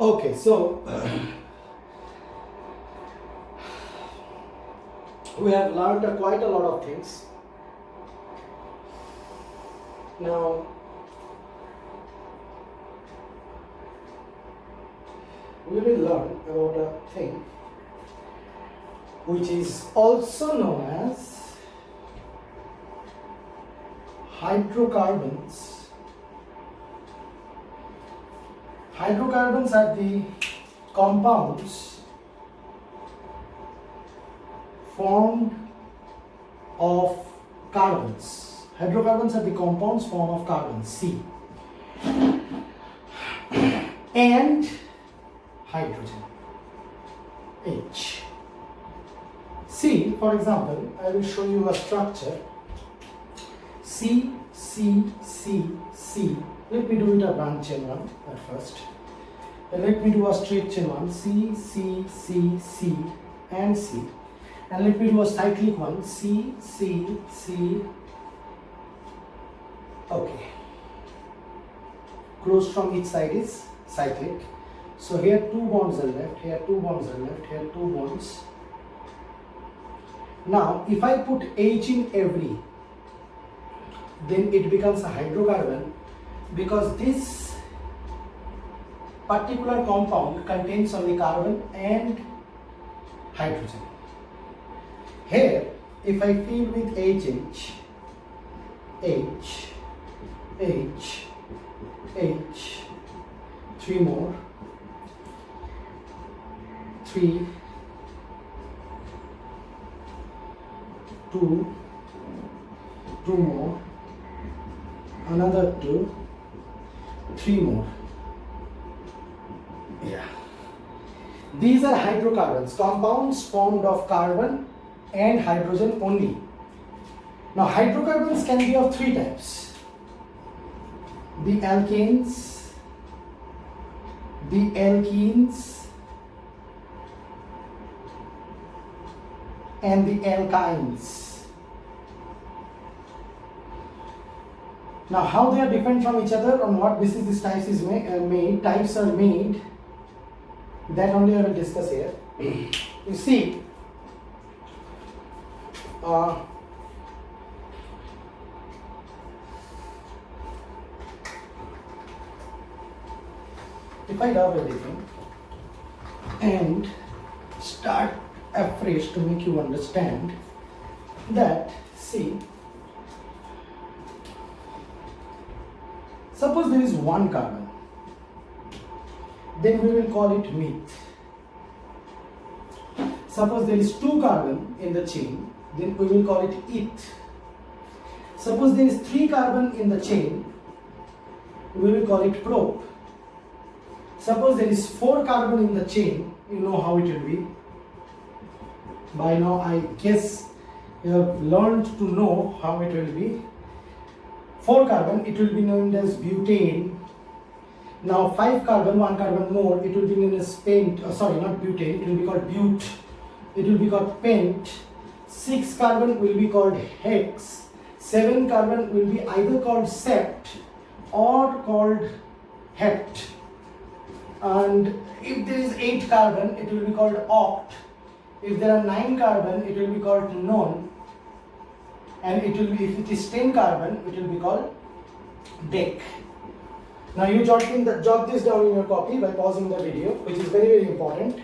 Okay, so we have learned quite a lot of things. Now, we will learn about a thing which is also known as hydrocarbons. Hydrocarbons are the compounds formed of carbons. Hydrocarbons are the compounds formed of carbons, C, and hydrogen, H. See, for example, I will show you a structure C, C, C, C. Let me do it a branch chain one at first. And let me do a straight chain one, C, C, C, C, and C. And let me do a cyclic one, C, C, C. Okay. Closed from each side is cyclic. So here two bonds are left, here two bonds are left, here two bonds. Now, if I put H in every, then it becomes a hydrocarbon because this particular compound contains only carbon and hydrogen. Here, if I fill with HH, H, H, H, three more, 3, 2, 2 more, another 2, 3 more. Yeah. These are hydrocarbons, compounds formed of carbon and hydrogen only. Now, hydrocarbons can be of three types: the alkanes, the alkenes, and the alkynes. Now, how they are different from each other, on what basis these types is made, types are made, that only I will discuss here. You see, if I love everything and start afresh to make you understand that, see, suppose there is one carbon, then we will call it meth. Suppose there is two carbon in the chain, then we will call it eth. Suppose there is three carbon in the chain, we will call it prop. Suppose there is four carbon in the chain, you know how it will be. By now, I guess you have learned to know how it will be. 4 carbon, it will be known as butane. Now 5 carbon, 1 carbon more, it will be known as pent, sorry, not butane, it will be called but, it will be called pent. 6 carbon will be called hex, 7 carbon will be either called sept or called hept. And if there is 8 carbon, it will be called oct. If there are 9 carbon, it will be called non. And it will be, if it is 10 carbon, it will be called dec. Now you jot this down in your copy by pausing the video, which is very, very important.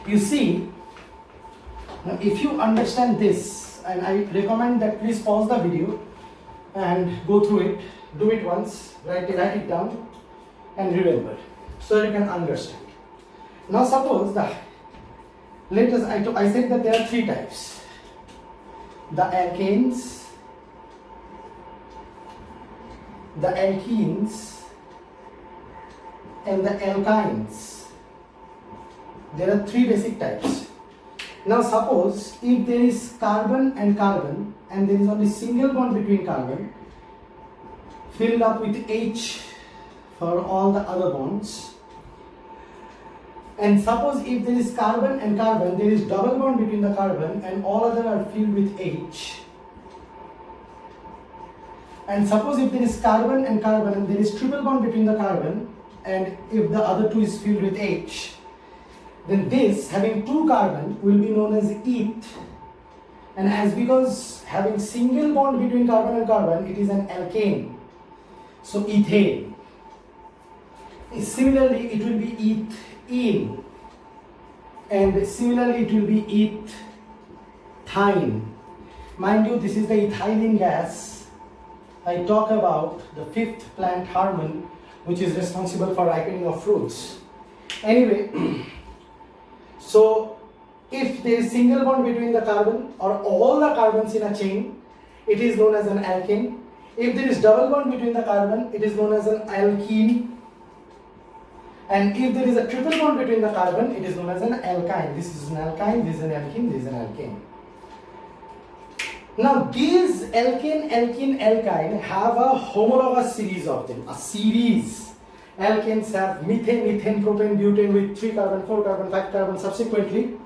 You see, now if you understand this, and I recommend that please pause the video and go through it, do it once, write it down and remember, so you can understand. Now suppose that, let us, I said that there are three types: the alkanes, the alkenes, and the alkynes. There are three basic types. Now suppose if there is carbon and carbon and there is only single bond between carbon filled up with H for all the other bonds, and suppose if there is carbon and carbon, there is double bond between the carbon and all other are filled with H, And suppose if there is carbon and carbon and there is triple bond between the carbon, and if the other two is filled with H, then this having two carbon will be known as eth. And as because having single bond between carbon and carbon, it is an alkane. So ethane. Similarly, it will be ethene. And similarly, it will be ethine. Mind you, this is the ethylene gas. I talk about the fifth plant hormone, which is responsible for ripening of fruits. Anyway, so if there is single bond between the carbon or all the carbons in a chain, it is known as an alkane. If there is double bond between the carbon, it is known as an alkene. And if there is a triple bond between the carbon, it is known as an alkyne. This is an alkyne, this is an alkene, this is an alkane. Now these alkane, alkene, alkyne have a homologous series of them, a series. Alkanes have methane, ethane, propane, butane with 3 carbon, 4 carbon, 5 carbon subsequently.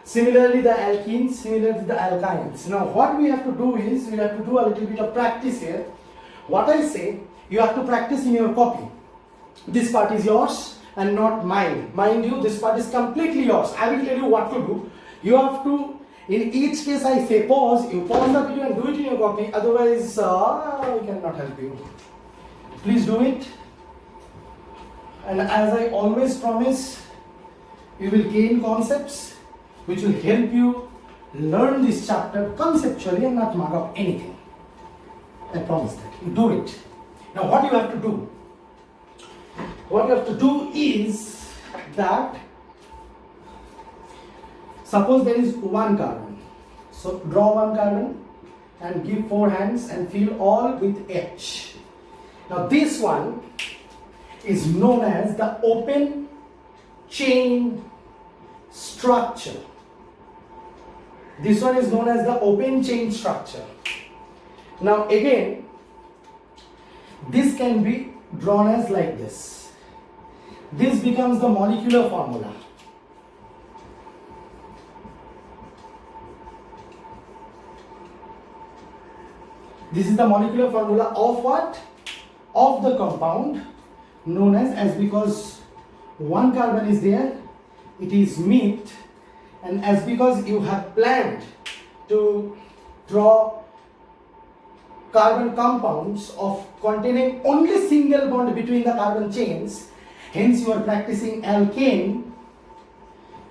Similarly the alkenes, similarly the alkynes. Now what we have to do is, we have to do a little bit of practice here. What I say, you have to practice in your copy. This part is yours and not mine. Mind you, this part is completely yours. I will tell you what to do. You have to, in each case I say pause, you pause the video and do it in your copy. Otherwise, I cannot help you. Please do it. And as I always promise, you will gain concepts which will help you learn this chapter conceptually and not mug up anything. I promise that. You do it. Now what you have to do? What you have to do is that, suppose there is one carbon. So draw one carbon and give 4 hands and fill all with H. Now this one is known as the open chain structure. This one is known as the open chain structure. Now again, this can be drawn as like this. This becomes the molecular formula. This is the molecular formula of what? Of the compound known as because one carbon is there, it is meth, and as because you have planned to draw carbon compounds of containing only single bond between the carbon chains, hence you are practicing alkane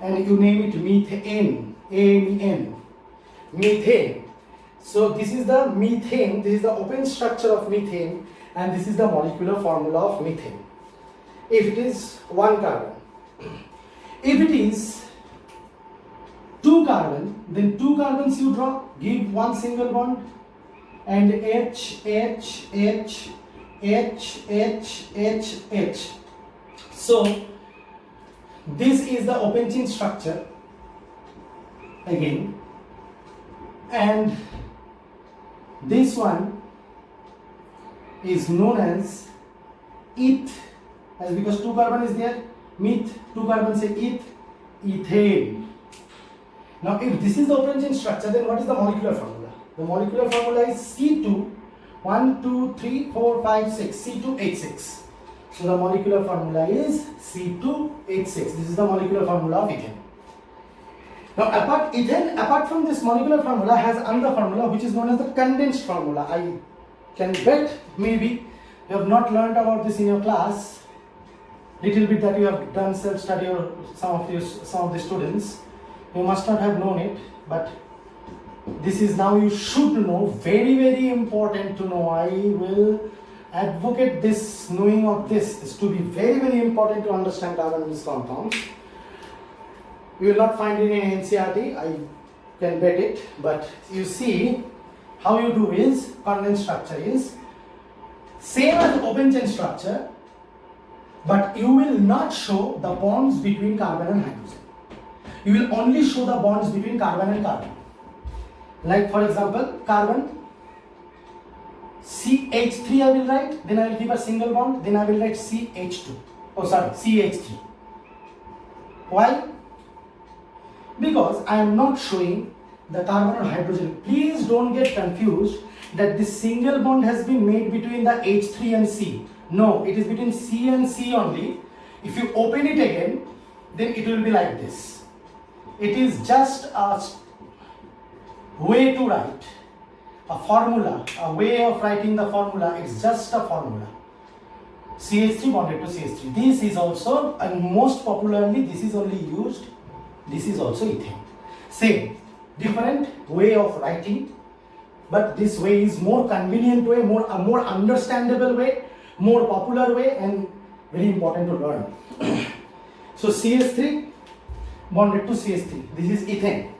and you name it methane, A-M-E-N, methane. So this is the methane, this is the open structure of methane, and this is the molecular formula of methane. If it is one carbon. If it is 2 carbon, then 2 carbons you draw, give one single bond, and H, H, H, H, H, H, H. So this is the open chain structure again, and this one is known as eth, as because 2 carbon is there, meth, 2 carbon say eth, ethane. Now if this is the open chain structure, then what is the molecular formula? The molecular formula is C2, 1, 2, 3, 4, 5, 6, C2H6. So the molecular formula is C2H6. This is the molecular formula of ethane. Now apart from this molecular formula, has another formula which is known as the condensed formula. I can bet maybe you have not learned about this in your class. Little bit that you have done self-study, or some of the students, you must not have known it, but this is now you should know. Very, very important to know. I will advocate this, knowing of this is to be very, very important to understand carbon-based compounds. You will not find it in NCERT, I can bet it, but you see how you do is, condensed structure is same as open chain structure, but you will not show the bonds between carbon and hydrogen. You will only show the bonds between carbon and carbon. Like for example, carbon CH3 I will write, then I will give a single bond, then I will write CH2. Oh sorry, CH3. Why? Because I am not showing the carbon or hydrogen. Please don't get confused. that this single bond has been made between the H3 and C. No, it is between C and C only. If you open it again, then it will be like this. It is just a way to write a formula, a way of writing the formula. It's just a formula. CH3 bonded to CH3. This is also, and most popularly, this is only used. This is also ethane. Same, different way of writing, but this way is more convenient way, a more understandable way, more popular way, and very important to learn. So CH3 bonded to CH3. This is ethane.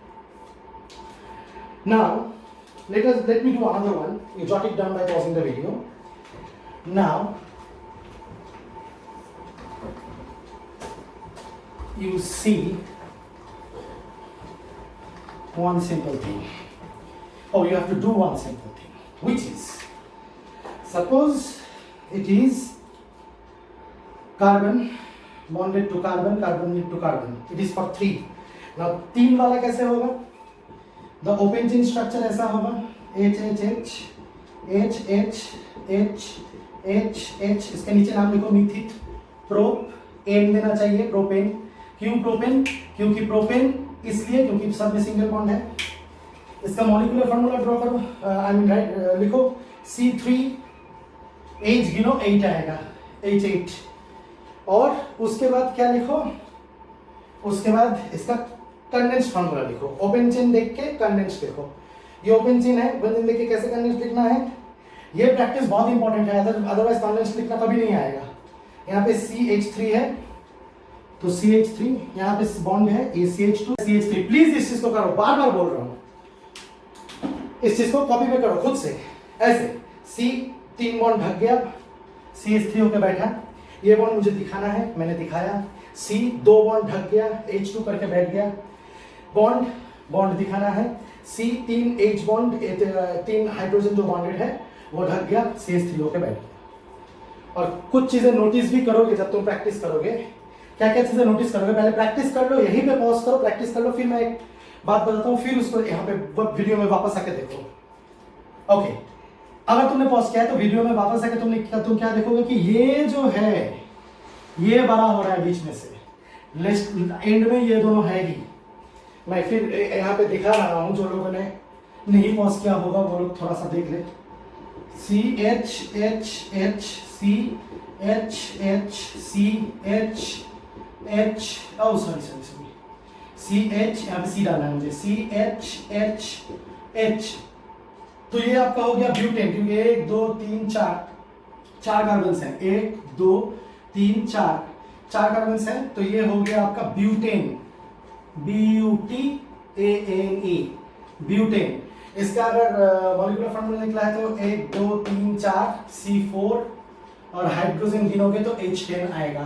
Now let me do another one. You jot it down by pausing the video. Now you see one simple thing. Oh, you have to do one simple thing, which is, suppose it is carbon bonded to carbon, carbon to carbon. It is for 3. Now 3 वाला कैसे होगा? The open chain structure ऐसा होगा, H H H H H H H H. इसके नीचे नाम लिखो मिथित, prop, N देना चाहिए, प्रोपेन. क्यों प्रोपेन? क्योंकि प्रोपेन इसलिए क्योंकि सब में सिंगल बॉन्ड है. इसका मॉलिक्यूलर फार्मूला ड्रॉ करो, आई मीन राइट, लिखो C3 H गिनो 8 आएगा, H8. और उसके बाद क्या लिखो? उसके बाद इसका कंडेंस फार्मूला लिखो. ओपन चेन देख के कंडेंस लिखो. ये ओपन चेन है, ओपन चेन देख के कैसे कंडेंस लिखना है, ये प्रैक्टिस बहुत इंपॉर्टेंट है, अदरवाइज कंडेंस लिखना कभी नहीं आएगा. यहाँ पे CH3 है तो CH3, यहाँ पे बॉन्ड है ये CH2 CH3. प्लीज इस चीज को करो, बार बार बोल रहा हूँ, इस चीज को कॉपी पे करो खुद से. ऐसे C 3 बॉन्ड ढक गया, CH3 होके बैठा. ये बॉन्ड मुझे दिखाना है, मैंने दिखाया. C 2 बॉन्ड ढक गया, H2 करके बैठ गया. बॉन्ड दिखाना है. C 3 H बॉन्ड, 3 हाइड्रोजन जो बॉन्डेड है वो ढक गया, CH3 होके बैठ गया. और कुछ चीजें नोटिस भी करोगे जब तुम प्रैक्टिस करोगे. क्या क्या चीजें नोटिस करोगे? पहले प्रैक्टिस कर लो, यहीं पे पॉज करो, प्रैक्टिस कर लो, फिर मैं एक बात बताता हूँ, फिर उसको यहाँ पे वीडियो में वापस आके देखो. ओके, अगर तुमने पॉज किया है तो वीडियो में वापस आके तुम क्या देखोगे कि ये जो है ये बड़ा हो रहा है बीच में से, एंड में ये दोनों है ही. मैं फिर यहाँ पे दिखा रहा हूँ, जो लोगों ने नहीं पॉज किया होगा वो लोग थोड़ा सा देख ले. CH H H C H H C H H, oh sorry CH, यहाँ पे C डालना है मुझे, CH H H. तो ये आपका हो गया ब्यूटेन, क्योंकि 1 2 3 4 कार्बन्स हैं, 1 2 3 4 कार्बन्स हैं, तो ये हो गया आपका ब्यूटेन, BUTANE, ब्यूटेन. इसका अगर मॉलिक्यूलर फार्मूला निकला है तो 1 2 3 4 C4 और हाइड्रोजन गिनोगे तो H10 आएगा.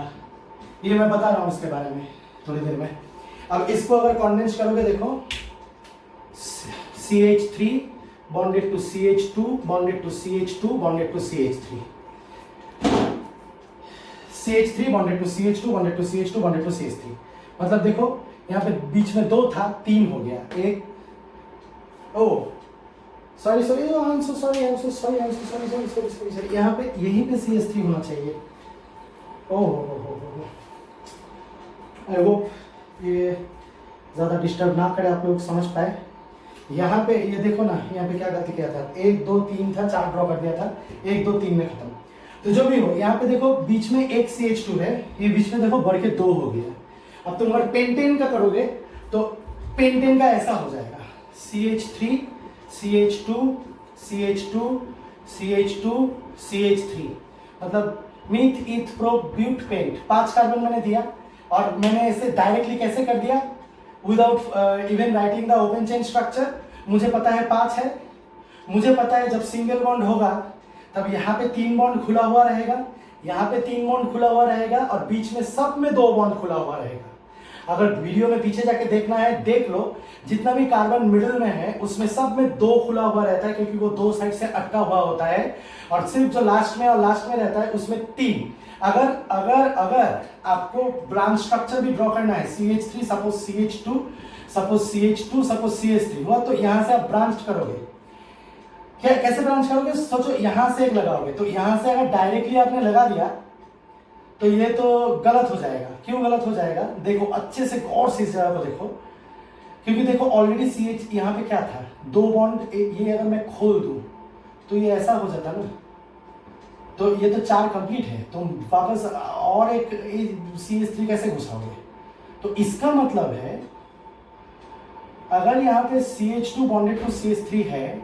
ये मैं बता रहा हूँ इसके बारे में थोड़ी देर में. अब इसको अगर कॉन्डेंस करोगे, देखो CH3 bonded to CH2 bonded to CH2 bonded to CH3, CH3 bonded to CH2 bonded to CH2 bonded to CH3. मतलब देखो यहाँ पे बीच में 2 था, 3 हो गया. एक, ओ सॉरी यहाँ पे यहीं पे CH3 होना चाहिए. आई होप ये ज़्यादा डिस्टर्ब ना करे, आप लोग समझ पाए. यहाँ पे ये देखो ना, यहाँ पे क्या गलती किया था, 1 2 3 था, 4 ड्रॉ कर दिया था, 1 2 3 में खत्म. तो जो भी हो, यहाँ पे देखो बीच में एक CH2 है, ये बीच में देखो बढ़ के 2 हो गया. अब तुम अगर पेंटेन का करोगे तो पेंटेन का ऐसा हो जाएगा, CH3 CH2 CH2 CH2 CH3, मतलब meth eth pro bute pent. 5 carbon मैंने दिया और मैंने इसे डायरेक्टली कैसे कर दिया, without even writing the open chain structure. मुझे पता है 5 है, मुझे पता है जब सिंगल बॉन्ड होगा तब यहाँ पे 3 बॉन्ड खुला हुआ रहेगा, यहाँ पे 3 बॉन्ड खुला हुआ रहेगा और बीच में सब में 2 बॉन्ड खुला हुआ रहेगा. अगर वीडियो में पीछे जाके देखना है देख लो, जितना भी कार्बन मिडिल में है उसमें सब में 2 खुला हुआ रहता है, क्योंकि वो 2 साइड से अटका हुआ होता है. और सिर्फ जो लास्ट में रहता है उसमें 3. अगर आपको ब्रांच स्ट्रक्चर भी ड्रॉ करना है, CH3 suppose CH2 suppose CH2 suppose CH3 हुआ, तो यहाँ से आप ब्रांच करोगे. क्या कैसे ब्रांच करोगे? सोचो यहां से एक लगाओगे, तो यहां से अगर डायरेक्टली आपने लगा दिया तो ये तो गलत हो जाएगा। क्यों गलत हो जाएगा? देखो अच्छे से गौर से इस जगह को देखो, क्योंकि देखो ऑलरेडी CH यहाँ पे क्या था, 2 बॉन्ड, ये अगर मैं खोल दूं तो ये ऐसा हो जाता ना, तो ये तो 4 कंप्लीट है, तो वापस और एक CH3 कैसे घुसाओगे? तो इसका मतलब है अगर यहाँ पे CH2 बॉन्डेड टू CH3 है,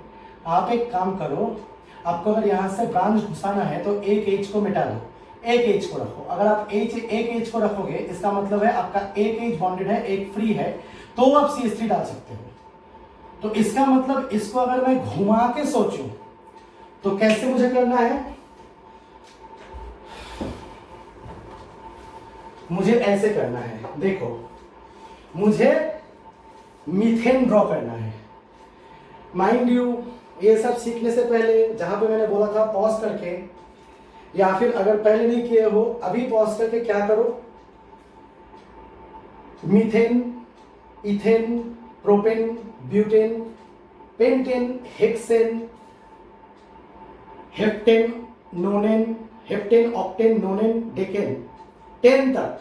आप एक काम करो, आपको अगर यहाँ से ब्रांच घुसाना है तो एक H को मिटा दो, एक H को रखो। अगर आप एक H को रखोगे, इसका मतलब है आपका एक H बॉन्डेड है, एक फ्री है, तो आप CH3 डाल सकते हो। तो इसका मतलब इसको अगर मैं घुमा के सोचूं तो कैसे मुझे करना है? मुझे ऐसे करना है, देखो मुझे मीथेन ड्रॉ करना है। माइंड यू, ये सब सीखने से पहले जहां पे मैंने बोला था पॉज करके, या फिर अगर पहले नहीं किए हो अभी पॉज करके क्या करो, methane, ethane, propane, butane, pentane, hexane, heptane, नोनेन, heptane, octane, नोनेन, decane, 10 तक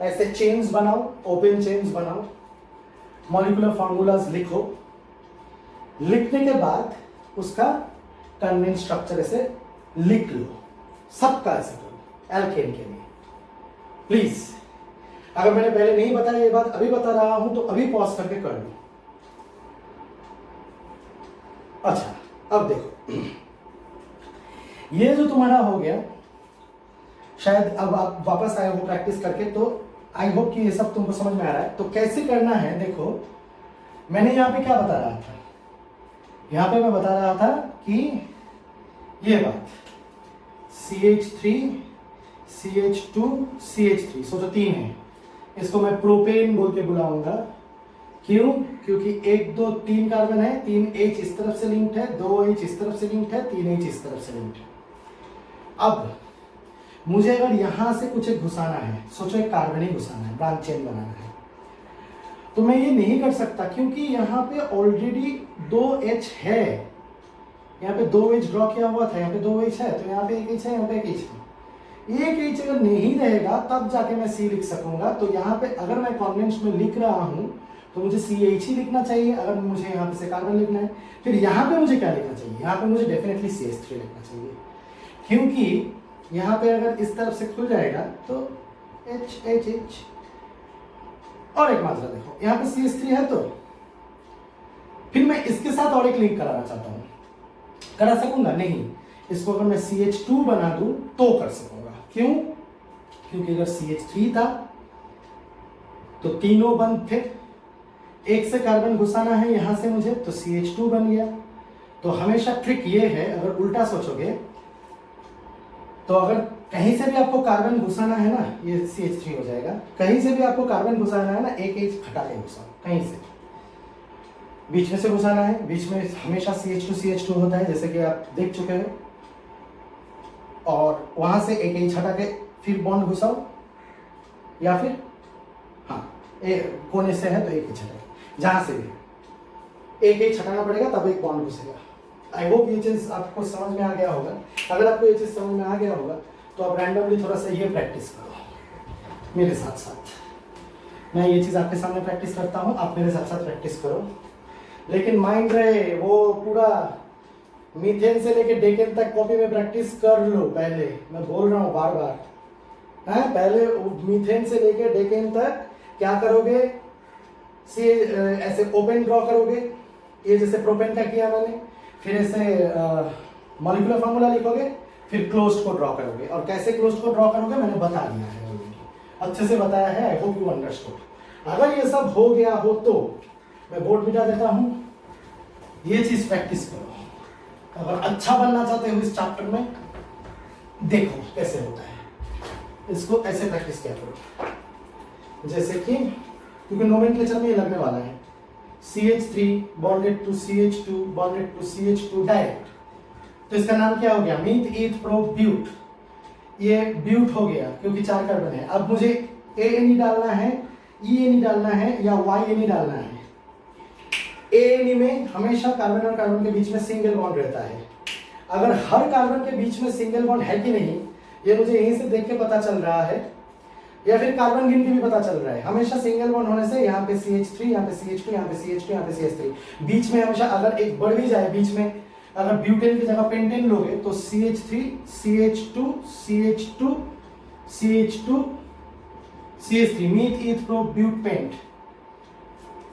ऐसे चेन्स बनाओ, ओपन चेन्स बनाओ, मॉलिक्यूलर फॉर्मूलाज लिखो। लिखने के बाद उसका कन्वेंस स्ट्रक्चर ऐसे लिख लो, सबका ऐसे करो एल्केन के लिए। प्लीज, अगर मैंने पहले नहीं बताया ये बात अभी बता रहा हूं तो अभी पॉज करके कर लो। अच्छा, अब देखो ये जो तुम्हारा हो गया, शायद अब आप वापस आए हो प्रैक्टिस करके, तो आई होप कि ये सब तुमको समझ में आ रहा है। तो कैसे करना है, देखो मैंने यहाँ पे क्या बता रहा था, यहाँ पे मैं बता रहा था कि ये बात CH3, CH2, CH3, सोचो 3 है, इसको मैं प्रोपेन बोल के बुलाऊंगा। क्यों? क्योंकि 1 2 3 कार्बन है, 3 H इस तरफ से लिंक्ड है, 2 H इस तरफ से लिंक्ड है, 3 H इस तरफ से लिंक्ड है। अब मुझे अगर यहां से कुछ एक घुसाना है, सोचो एक कार्बन ही घुसाना है, ब्रांच चेन बनाना है, तो मैं ये नहीं कर सकता क्योंकि यहाँ पे ऑलरेडी 2H है, यहाँ पे 2H ड्रॉ किया हुआ था, यहाँ पे 2H है, तो यहाँ पे 1H है, यहाँ पे 1H है। 1H अगर नहीं रहेगा तब जाके मैं C लिख सकूंगा। तो यहाँ पे अगर मैं कॉन्वेंस में लिख रहा हूं तो मुझे CH ही लिखना चाहिए। अगर मुझे यहाँ पे से कार्बन लिखना है, फिर यहाँ पे मुझे क्या लिखना चाहिए? यहाँ पे मुझे डेफिनेटली CH3 लिखना चाहिए, क्योंकि यहाँ पे अगर इस तरफ से खुल जाएगा तो H और एक मात्रा देखो, यहाँ पे CH3 है, तो फिर मैं इसके साथ और एक लिंक कराना चाहता हूँ, करा सकूंगा? नहीं। इसको अगर मैं CH2 बना दूं तो कर सकूंगा। क्यों? क्योंकि अगर CH3 था तो तीनों बंद थे, एक से कार्बन घुसाना है यहां से मुझे, तो CH2 बन गया। तो हमेशा ट्रिक ये है, अगर उल्टा सोचोगे तो अगर कहीं से भी आपको कार्बन घुसाना है ना, ये CH3 हो जाएगा। कहीं से भी आपको कार्बन घुसाना है ना, एक H हटा के घुसाओ, कहीं से बीच में से घुसाना है, बीच में हमेशा CH2 होता है, जैसे कि आप देख चुके हो। और वहां से एक H हटा के फिर बॉन्ड घुसाओ, या फिर हाँ कोने से है तो एक H हटा, जहां से भी एक H हटाना पड़ेगा तब एक बॉन्ड घुसेगा। आई होप ये चीज आपको समझ में आ गया होगा। अगर आपको ये चीज समझ में आ गया होगा तो आप रैंडमली थोड़ा सा ये प्रैक्टिस करो मेरे साथ साथ। मैं ये चीज आपके सामने प्रैक्टिस करता हूँ, आप मेरे साथ साथ प्रैक्टिस करो। लेकिन माइंड रहे वो पूरा मीथेन से लेके डेकेन तक कॉपी में प्रैक्टिस कर लो। पहले मैं बोल रहा हूँ बार बार, है पहले मीथेन से लेके डेकेन तक क्या करोगे, ऐसे ओपन ड्रॉ करोगे, ये जैसे प्रोपेन का किया मैंने, फिर ऐसे मॉलिक्यूलर फार्मूला लिखोगे, फिर क्लोज्ड को ड्रॉ करोगे। और कैसे क्लोज्ड को ड्रॉ करोगे मैंने बता दिया है ऑलरेडी, अच्छे से बताया है। I hope you understood. अगर ये सब हो गया हो तो मैं बोर्ड मिटा देता हूं, ये चीज प्रैक्टिस करो। अगर अच्छा बनना चाहते हो इस चैप्टर में, देखो कैसे होता है, इसको ऐसे प्रैक्टिस किया करो। जैसे कि क्योंकि नोमेनक्लेचर में ये लगने वाला है, CH3 bonded to CH2 bonded to CH2 direct, तो इसका नाम क्या हो गया, मीथ ईथ प्रो ब्यूट। ये ब्यूट हो गया क्योंकि 4 कार्बन है। अब मुझे ANE डालना है, ENE डालना है या YNE डालना है, ANE में हमेशा कार्बन और कार्बन के बीच में सिंगल बॉन्ड रहता है। अगर हर कार्बन के बीच में सिंगल बॉन्ड है कि नहीं, ये मुझे यहीं से देख के पता चल रहा है, या फिर कार्बन गिन के भी पता चल रहा है। हमेशा सिंगल बॉन्ड होने से यहाँ पे CH3, यहाँ पे CH2, यहाँ पे CH2, यहाँ पे CH3, बीच में हमेशा अगर एक बढ़ भी जाए, बीच में अगर ब्यूटेन की जगह पेंटेन लोगे तो CH3, CH2, CH2, CH2, CH3, meth eth pro bute pent.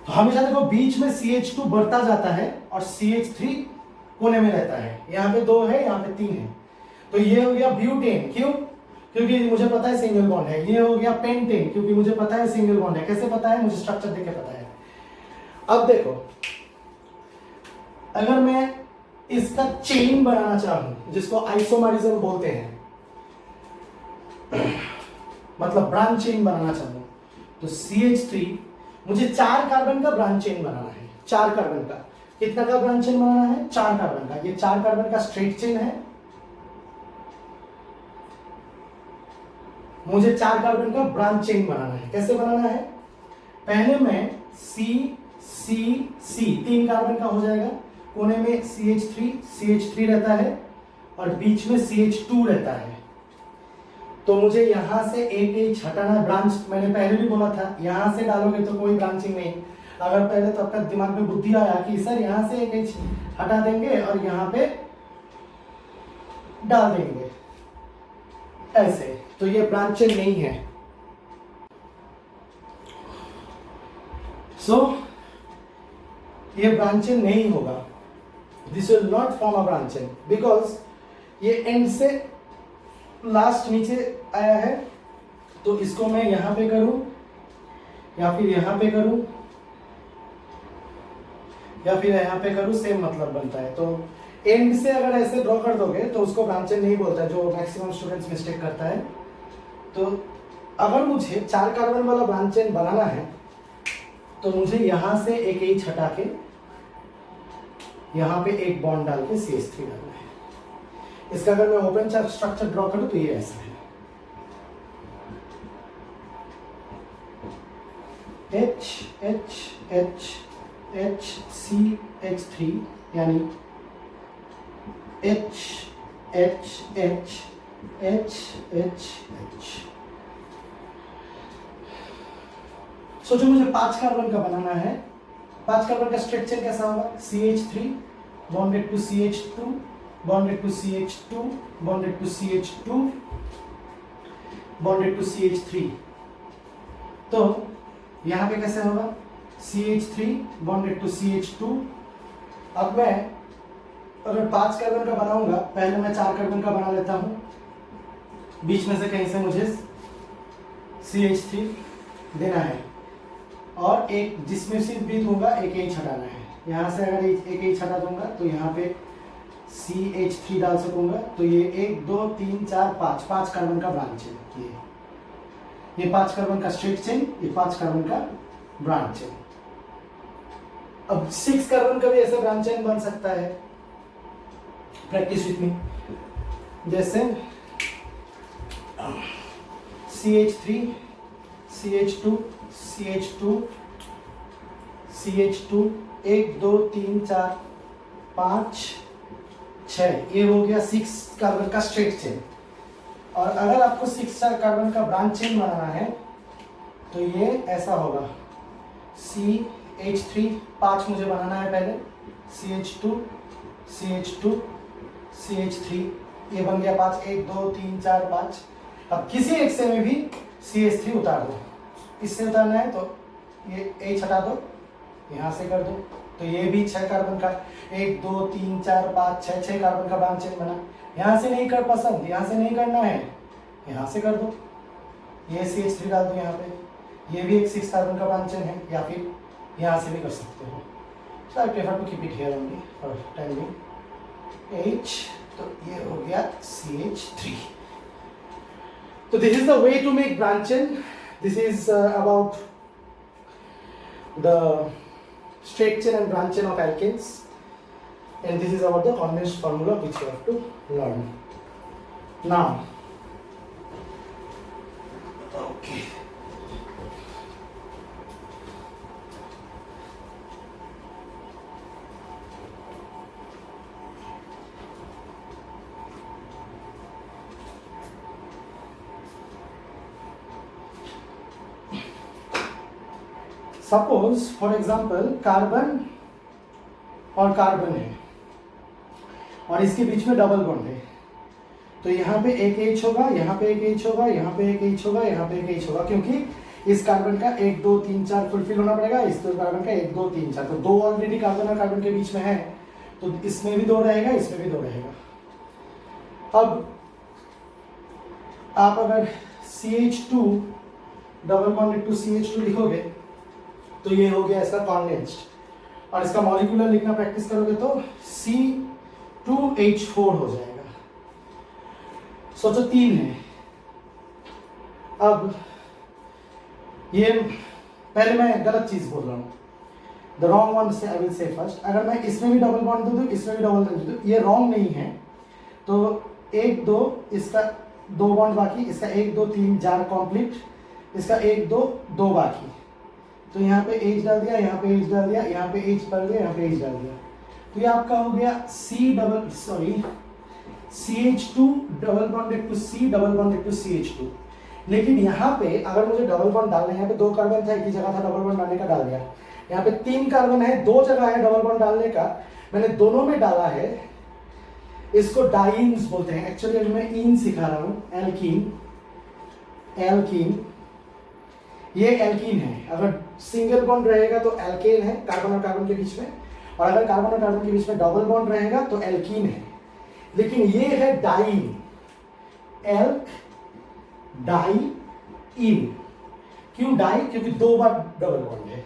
तो हमेशा देखो बीच में CH2 बढ़ता जाता है और CH3 कोने में रहता है। यहाँ पे 2 है, यहाँ पे 3 है, तो ये हो गया ब्यूटेन। क्यों? क्योंकि मुझे पता है सिंगल बॉन्ड है। ये हो गया पेंटेन, क्योंकि मुझे पता है सिंगल बॉन्ड है। कैसे पता है? मुझे स्ट्रक्चर देख के पता है। अब देखो, अगर मैं इसका चेन बनाना चाहूं, जिसको आइसोमरिज्म बोलते हैं, मतलब ब्रांच चेन बनाना चाहूं, तो CH3, मुझे 4 कार्बन का ब्रांच चेन बनाना है। 4 कार्बन का, कितना का ब्रांच चेन बनाना है? 4 कार्बन का। ये 4 कार्बन का स्ट्रेट चेन है। मुझे 4 कार्बन का ब्रांच चेन बनाना है। कैसे बनाना है? पहले मैं C 3 कार्बन का हो जाएगा, कोने में CH3 रहता है और बीच में CH2 रहता है। तो मुझे यहां से एक H हटाना। ब्रांच मैंने पहले भी बोला था, यहां से डालोगे तो कोई ब्रांचिंग नहीं। अगर पहले तो आपका दिमाग में बुद्धि आया कि सर यहां से एक H हटा देंगे और यहां पे डाल देंगे ऐसे, तो ये ब्रांच चेन नहीं है। ये ब्रांच चेन नहीं होगा। This will not form a branch chain, because ये एंड से लास्ट नीचे आया है। तो इसको मैं यहां पे करूं या फिर यहां पे करूं या फिर यहां पे करूं, सेम मतलब बनता है। तो एंड से अगर ऐसे ड्रॉ कर दोगे तो उसको ब्रांच चेन नहीं बोलता, जो मैक्सिमम स्टूडेंट्स मिस्टेक करता है। तो अगर मुझे 4 कार्बन वाला ब्रांच चेन बनाना है तो मुझे यहां से एक H हटा के यहां पे एक बॉन्ड डाल के CH3 डालना है। इसका अगर मैं ओपन स्ट्रक्चर ड्रॉ करूं तो ये ऐसा है, H H H H C H3, यानी H H H H H H। सोचो मुझे 5 कार्बन का बनाना है। 5 कार्बन का स्ट्रेट चेन कैसा होगा? CH3 bonded to CH2 bonded to CH2 bonded to CH2 bonded to CH3। तो यहां पे कैसे होगा? CH3 bonded to CH2। अब मैं अगर 5 कार्बन का बनाऊंगा, पहले मैं 4 कार्बन का बना लेता हूं। बीच में से कहीं से मुझे CH3 देना है और एक जिसमें सिर्फ भी दूंगा एक H हटाना है। यहाँ से अगर एक H हटा दूंगा तो यहाँ पे CH3 डाल सकूंगा। तो ये 1 2 3 4 5 कार्बन का ब्रांच है। ये 5 कार्बन का स्ट्रेट चेन, ये 5 कार्बन का ब्रांच चेन। अब 6 कार्बन का भी ऐसा ब्रांच चेन बन सकता है। Practice with me. जैसे CH3 CH2 CH2 CH2 1 2 3 4 5 6, ये हो गया 6 कार्बन का स्ट्रेट चेन। और अगर आपको 6 कार्बन का ब्रांच चेन बनाना है तो ये ऐसा होगा, CH3 5 मुझे बनाना है पहले, CH2 CH2 CH3, ये बन गया 5 1 2 3 4 5। अब किसी एक से में भी CH3 उतार दो। इससे उतारना है तो ये H हटा दो, यहाँ से कर दो, तो ये भी 6 कार्बन का 1 2 3 4 5 6 कार्बन का ब्रांच चेन बना। यहाँ से नहीं कर पसंद, यहाँ से नहीं करना है, यहाँ से कर दो, ये CH3 डाल दो यहाँ पे, ये भी एक 6 कार्बन का ब्रांच चेन है, या फिर यहाँ से भी कर सकते हो। So I prefer to keep it here only for time being. H, तो ये हो गया CH3। So this is the way to make branch chain. This is about the straight chain and branch chain of alkanes, and this is about the condensed formula which you have to learn. Now, okay. Suppose for example carbon और carbon है और इसके बीच में double bond है, तो यहाँ पे एक H होगा, यहाँ पे एक H होगा, यहाँ पे एक H होगा, यहाँ पे एक H होगा, क्योंकि इस कार्बन का 1 2 3 4 फुलफिल होना पड़ेगा, इस कार्बन का 1 2 3 4, तो दो ऑलरेडी कार्बन और कार्बन के बीच में है, तो इसमें भी 2 रहेगा, इसमें भी 2 रहेगा। अब आप अगर CH2 double bonded to CH2 लिखोगे तो ये हो गया इसका कॉन्डेंस्ड, और इसका मॉलिक्यूलर लिखना प्रैक्टिस करोगे तो C2H4 हो जाएगा। सोचो 3 है। अब ये पहले मैं गलत चीज बोल रहा हूँ, द रॉन्ग वन से आई विल से फर्स्ट। अगर मैं इसमें भी डबल बॉन्ड दे दूँ, इसमें भी डबल बॉन्ड दे दूँ, ये रॉन्ग नहीं है, तो 1 2 इसका 2 बॉन्ड बाकी, इसका 1 2 3 4 कंप्लीट, इसका 1 2 2 बाकी, तो यहाँ पे H डाल दिया, यहाँ पे H डाल दिया, यहाँ पे H डाल दिया, यहाँ पे H डाल दिया, तो ये आपका हो गया CH2 double bonded to C double bonded to CH2। लेकिन यहाँ पे अगर मुझे डबल बॉन्ड डालना है, यहाँ पे 2 कार्बन था, एक ही जगह था डबल बॉन्ड डालने का, डाल दिया। यहाँ पे 3 कार्बन है, 2 जगह है डबल बॉन्ड डालने का, मैंने दोनों में डाला है। इसको डाइन्स बोलते हैं, एक्चुअली अभी मैं इन सिखा रहा हूँ, एल्कीन। एल्कीन, ये एल्कीन है। अगर सिंगल बॉन्ड रहेगा तो एल्केन है, कार्बन और कार्बन के बीच में, और अगर कार्बन और कार्बन के बीच में डबल बॉन्ड रहेगा तो एल्कीन है। लेकिन ये है डाइन, एल्क डाई इन। क्यों डाई? क्योंकि 2 बार डबल बॉन्ड है।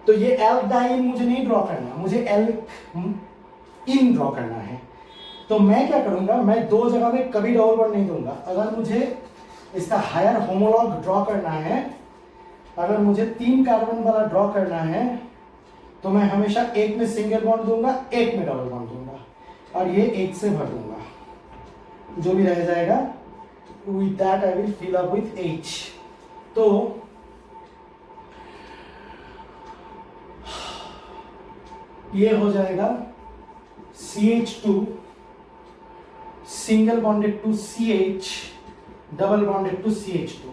तो ये एल्क डाइन मुझे नहीं ड्रॉ करना, मुझे एल्क इन ड्रॉ करना है। तो मैं क्या करूंगा, मैं 2 जगह में कभी डबल बॉन्ड नहीं दूंगा। अगर मुझे इसका हायर होमोलॉग ड्रॉ करना है, अगर मुझे 3 कार्बन वाला ड्रॉ करना है, तो मैं हमेशा एक में सिंगल बॉन्ड दूंगा, एक में डबल बॉन्ड दूंगा, और ये 1 से भर दूंगा। जो भी रह जाएगा with that I will fill up with H। तो ये हो जाएगा CH2 single bonded to CH double bonded to CH2।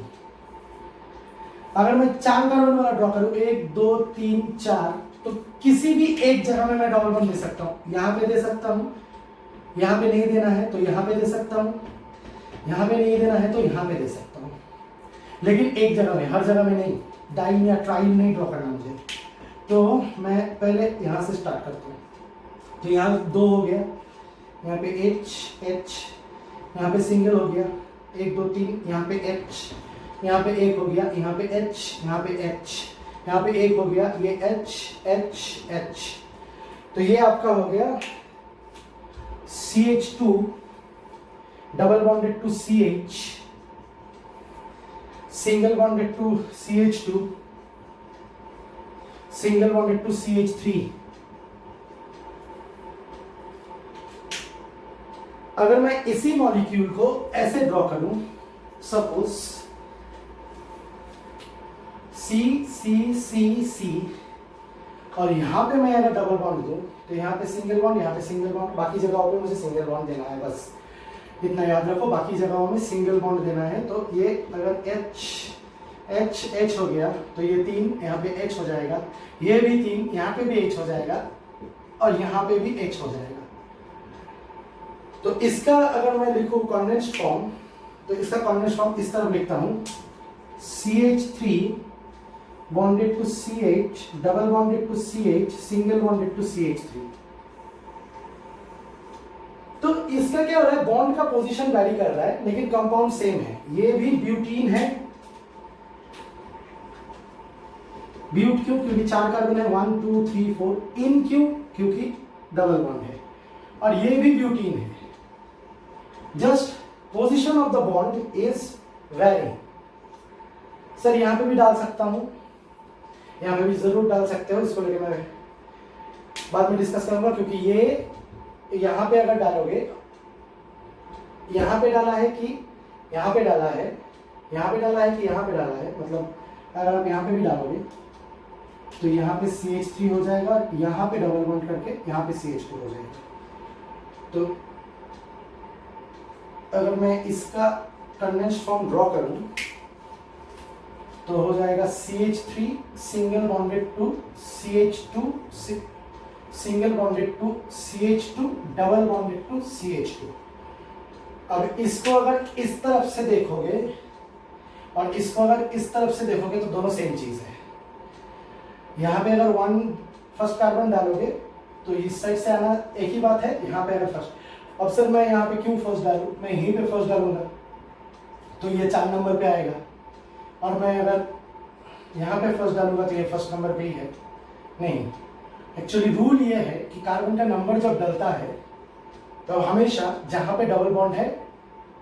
अगर मैं 4 कार्बन वाला ड्रॉ करूं, 1 2 3 4, तो किसी भी एक जगह में मैं डबल बॉन्ड दे सकता हूं। यहां पे दे सकता हूं, यहां पे नहीं देना है तो यहां पे दे सकता हूं, यहां पे नहीं देना है तो यहां पे दे सकता हूं, लेकिन एक जगह में, हर जगह में नहीं। डाइन या ट्राइन नहीं ड्रॉ करना मुझे। तो मैं पहले यहां से स्टार्ट करता हूं। तो यहां 2 हो गया, यहाँ पे H, यहाँ पे सिंगल हो गया 1 2 3, यहाँ पे H, यहाँ पे 1 हो गया, यहाँ पे H, यहाँ पे H, यहाँ पे 1 हो गया, ये H। तो ये आपका हो गया CH2 double bonded to CH single bonded to CH2 single bonded to CH3। अगर मैं इसी मॉलिक्यूल को ऐसे ड्रॉ करूं, सपोज C, और यहां पे मैं अगर डबल बॉन्ड दूं, तो यहां पे सिंगल बॉन्ड, यहां पे सिंगल बॉन्ड, बाकी जगहों पे मुझे सिंगल बॉन्ड देना है, बस इतना याद रखो, बाकी जगहों में सिंगल बॉन्ड देना है। तो ये अगर H हो गया, तो ये 3 यहाँ पे H हो जाएगा, ये भी 3 यहाँ पे भी H हो जाएगा, और यहाँ पे भी H हो जाएगा। तो इसका अगर मैं लिखूं कॉन्डेंस्ड फॉर्म, तो इसका कॉन्डेंस्ड फॉर्म इस तरह लिखता हूं, CH3 bonded to CH double bonded to CH single bonded to CH3। तो इसका क्या हो रहा है, बॉन्ड का पोजीशन वैरी कर रहा है, लेकिन कंपाउंड सेम है। ये भी ब्यूटीन है, ब्यूट क्यों? क्योंकि 4 कार्बन है, 1 2 3 4। इन क्यों? क्योंकि डबल बॉन्ड है, और ये भी ब्यूटीन है। Just position of the bond is very. Sir यहां पे भी डाल सकता हूं, यहां पे भी जरूर डाल सकते हो, इसको लेके मैं बाद में डिस्कस करूंगा, क्योंकि ये यहां पे अगर डालोगे, यहां पे डाला है कि यहां पे डाला है, यहां पे डाला है कि यहां पे डाला है, मतलब अगर आप यहां पे भी डालोगे तो यहां पे CH3 हो जाएगा, और यहां पे डबल बॉन्ड करके यहां पे CH2 हो जाएगा। तो अगर मैं इसका कंडेंस्ड फॉर्म ड्रॉ करूं, तो हो जाएगा CH3 single bonded to CH2 single bonded to CH2 double bonded to CH2। अब इसको अगर इस तरफ से देखोगे और इसको अगर इस तरफ से देखोगे तो दोनों सेम चीज है। यहाँ पे अगर वन फर्स्ट कार्बन डालोगे तो इस साइड से आना एक ही बात है। यहाँ पे अगर फर्स्ट, अब सर मैं यहाँ पे क्यों फर्स्ट डालूं, मैं यहीं पे फर्स्ट डालूंगा तो ये 4 नंबर पे आएगा, और मैं अगर यहाँ पे फर्स्ट डालूंगा तो ये फर्स्ट नंबर पे ही है। नहीं, एक्चुअली रूल ये है कि कार्बन का नंबर जब डलता है तो हमेशा जहाँ पे डबल बॉन्ड है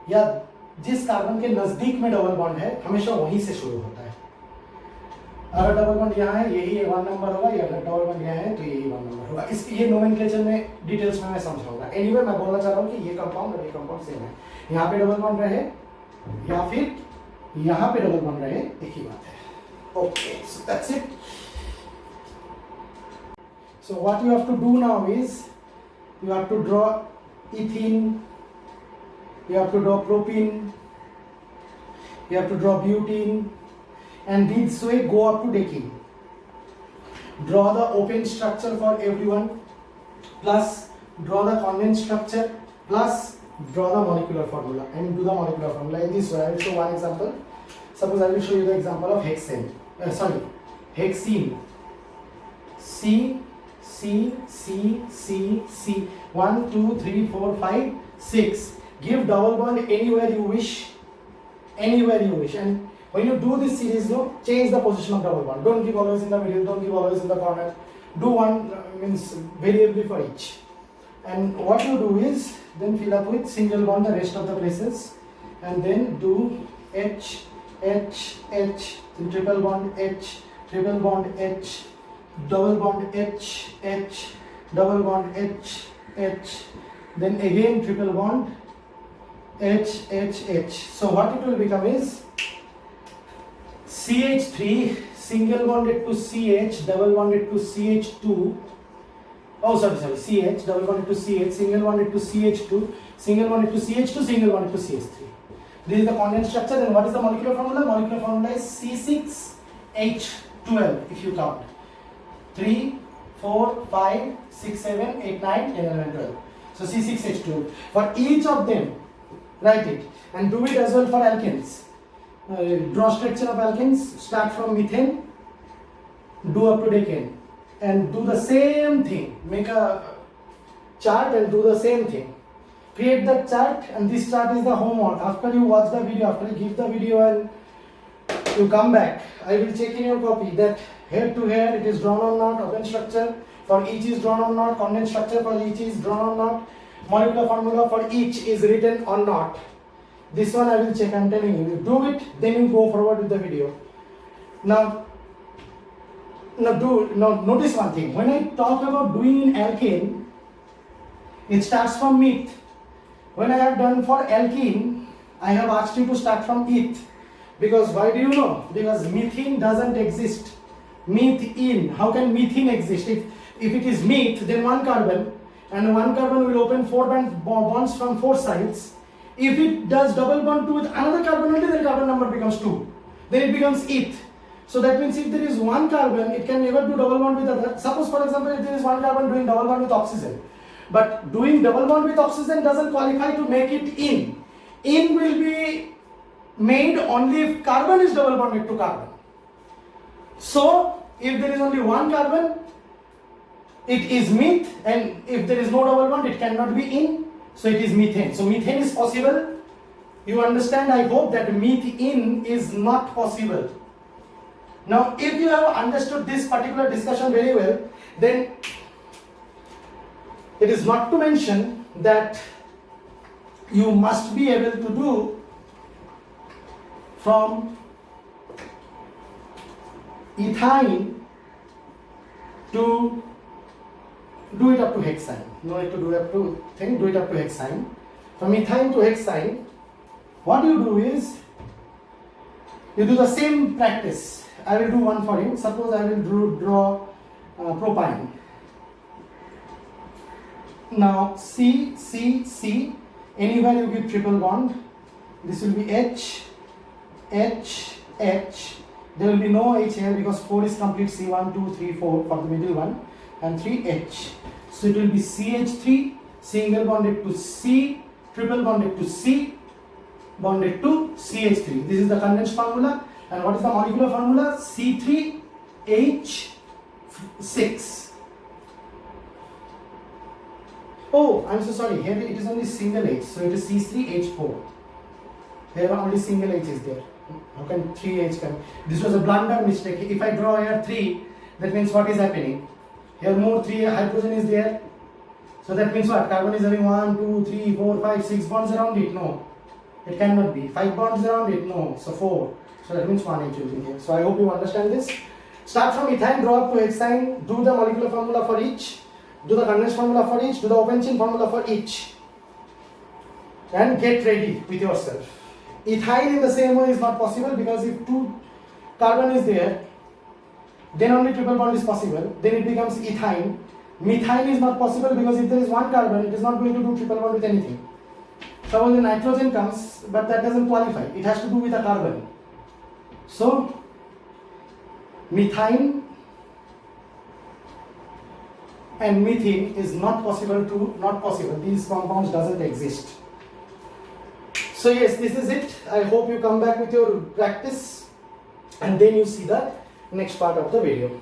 या जिस कार्बन के नजदीक में डबल बॉन्ड है हमेशा वहीं से शुरू होता है। अगर डबल बॉन्ड यहाँ है यही 1 नंबर होगा, या अगर डबल बॉन्ड यहाँ है तो यही 1 नंबर होगा। इस ये नोमेनक्लेचर में डिटेल्स में मैं समझाऊंगा। एनीवे मैं बोलना चाह रहा हूँ कि ये कंपाउंड और ये कंपाउंड सेम है। यहाँ पे डबल बॉन्ड रहे या फिर यहाँ पे डबल बॉन्ड रहे, एक ही बात है। Okay, so that's it. So what you have to do now is you have to draw ethene, you have to draw propene, you have to draw butene, and this way go up to decene. Draw the open structure for everyone, plus draw the condensed structure, plus draw the molecular formula, and do the molecular formula in this way. I will show one example. Suppose I will show you the example of hexane. Hexene. C 1 2 3 4 5 6. Give double bond anywhere you wish, and when you do this series, change the position of double bond. Don't give always in the middle, don't give always in the corner. Do one means variably for each. And what you do is then fill up with single bond the rest of the places, and then do H, then triple bond H, triple bond H, double bond H, double bond H, then again triple bond H. So what it will become is CH3 single bonded to CH, double bonded to CH2. Oh, sorry. CH double bonded to CH, single bonded to CH2, single bonded to CH2, single bonded to CH3. This is the condensed structure. Then what is the molecular formula? Molecular formula is C6H12 if you count. 3, 4, 5, 6, 7, 8, 9, 10, 11, 12. So C6H12. For each of them, write it. And do it as well for alkenes. Draw structure of alkenes. Start from methane. Do up to decane. And do the same thing. Make a chart and do the same thing. Create the chart, and this chart is the homework. After you watch the video, after you give the video and you come back, I will check in your copy that head to head it is drawn or not, open structure for each is drawn or not, condensed structure for each is drawn or not, molecular formula for each is written or not. This one I will check. I'm telling you, you do it, then you go forward with the video. Now notice one thing. When I talk about doing in alkane, it starts from meth. When I have done for alkene, I have asked you to start from eth. Because why do you know? Because methane doesn't exist. Methane. How can methane exist? If it is meth, then one carbon, and one carbon will open 4 bonds from 4 sides. If it does double bond with another carbon only, then carbon number becomes 2. Then it becomes eth. So that means if there is one carbon, it can never do double bond with other. Suppose for example, if there is one carbon doing double bond with oxygen, but doing double bond with oxygen doesn't qualify to make it in. In will be made only if carbon is double bonded to carbon. So if there is only one carbon, it is meth, and if there is no double bond, it cannot be in. So it is methane. So methane is possible. You understand, I hope, that methane is not possible. Now if you have understood this particular discussion very well, then it is not to mention that you must be able to do from ethyne to do it up to hexane. No need to do it up to thing, do it up to hexane. From ethyne to hexane, what you do is you do the same practice. I will do one for you. Suppose I will draw propyne. Now C, anywhere you give triple bond, this will be H, There will be no H here because 4 is complete, C1, 2, 3, 4 for the middle one, and 3 H. So it will be CH3, single bonded to C, triple bonded to C, bonded to CH3. This is the condensed formula. And what is the molecular formula? C3H6. Oh, I'm so sorry. Here it is only single H, so it is C3H4. Here only single H is there. How can 3H come? This was a blunder mistake. If I draw here 3, that means what is happening? Here more 3 hydrogen is there. So that means what? Carbon is having 1, 2, 3, 4, 5, 6 bonds around it? No. It cannot be. 5 bonds around it? No. So 4. So that means 1 H will be here. So I hope you understand this. Start from ethyne, draw up to H sign, do the molecular formula for each, do the condensed formula for each, do the open chain formula for each, and get ready with yourself. Ethyne in the same way is not possible because if 2 carbon is there, then only triple bond is possible. Then it becomes ethyne. Methine is not possible because if there is 1 carbon, it is not going to do triple bond with anything. Suppose the nitrogen comes, but that doesn't qualify. It has to do with a carbon. So, methine and methane is not possible. These compounds doesn't exist. So yes, this is it. I hope you come back with your practice and then you see the next part of the video.